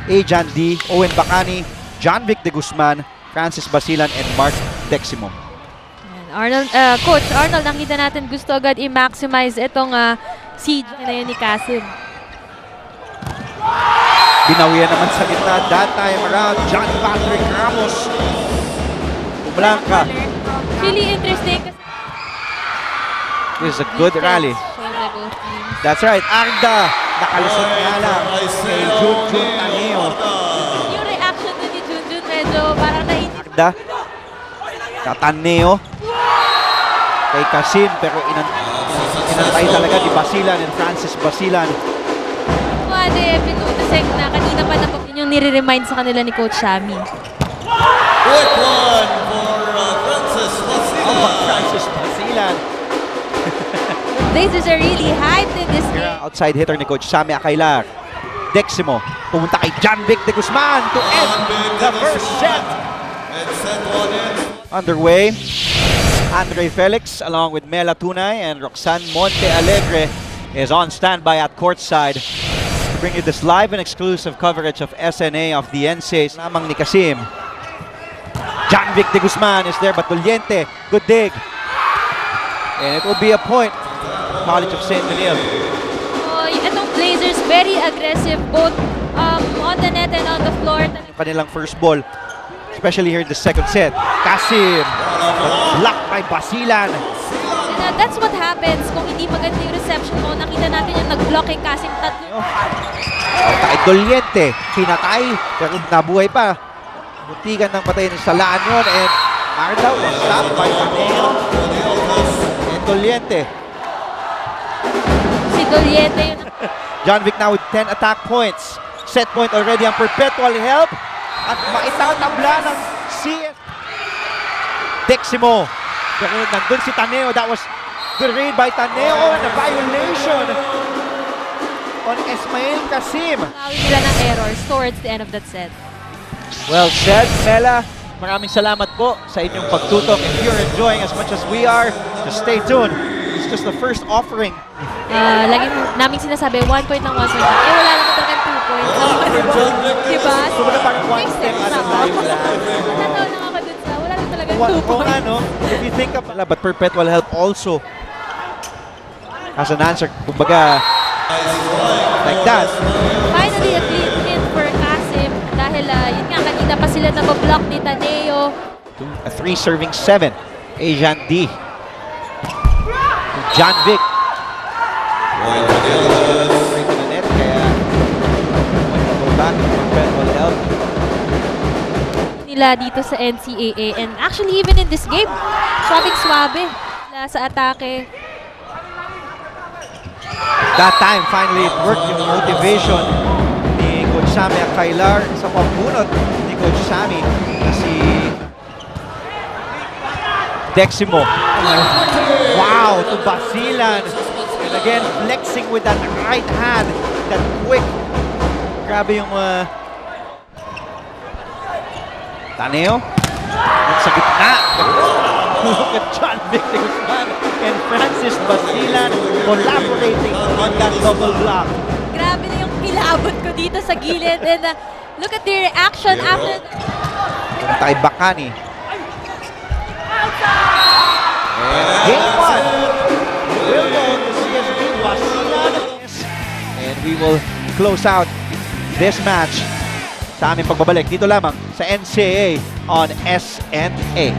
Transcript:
Ajan D, Owen Bacani, John Vic de Guzman, Francis Basilan, and Mark Deximo. Arnold, Coach Arnold, nakita natin gusto agad i-maximize itong siege na yun ni Kasim. Binawian naman sa gitna that time around John Patrick Ramos. Blanca. Really interesting. This is a good rally. That's right, Arda. Nakalusot nga lang kay Junjun Taneo. Yung reaction na ni Junjun medyo parang nainip. Arda. Kataneo. Kay Kasim, pero inantay talaga ni Basilan and Francis Basilan. Pinutasek na kanina pa na yung nire-remind sa kanila ni Coach Shami. Quick one for Francis Basilan. Francis Basilan. Blazers are really hyped in this game. Outside hitter ni Coach Sammy Akailar. Deximo, pumunta kay John Vic de Guzman to end the first set. Underway, Andre Felix along with Mela Tunay and Roxanne Monte Alegre is on standby at courtside to bring you this live and exclusive coverage of SNA of the NCAAs. Namang ni Kasim. John Vic de Guzman is there, but Doliente, good dig. And it will be a point. College of St. Benil. Itong Blazers very aggressive both on the net and on the floor. Kanilang first ball, especially here in the second set. Kasim, blocked by Basilan. And that's what happens kung hindi maganda yung reception mo. Nakita natin yung nag-block kay Kasim tatlo. Kay Doliente, pinatay, pero nabuhay pa. Muntikan ng patayin sa laan yun, and Arda was stopped by Taneo and Doliente. Si Doliente yun. John Vic now with 10 attack points. Set point already ang Perpetual Help. At maitatabla ng CS. Deximo. Pero nandun si Taneo. That was good read by Taneo. And a violation on Ismael Kasim. Tawin nila ng errors towards the end of that set. Well said, Mela. Maraming salamat po sa inyong pagtutok. If you're enjoying as much as we are, just stay tuned. It's just the first offering. Lagi namin sinasabi, 1 point ng 1 point. Eh, wala naman talagang 2 points. Diba? So, wala parang one step at a time lang. Natawa lang ako dun sa, wala naman talagang 2 Kung points. ano, if you think of, but Perpetual Help also has an answer. Kumbaga, like that. Finally, a clean hit for Kasim. Dahil, yun nga, kanina pa sila nabablock ni Taneo. A 3 serving 7. Ajan D. John Vic. Nila dito sa NCAA. And actually, even in this game, swabe sa atake. That time, finally, it worked yung motivation ni Coach Sammy Akailar sa pambunot ni Coach Sammy na si Deximo. Wow, to Basilan. And again, flexing with that right hand, that quick. Grabe yung Taneo. Sa gitna. Look at John Vic de Guzman and Francis Basilan collaborating on that double block. Grabe na yung kilabot ko dito sa gilid. And look at the reaction after Tay Bacani. Game 1 will go to CSB Basilan. And we will close out this match sa aming pagbabalik dito lamang sa NCAA on SNA.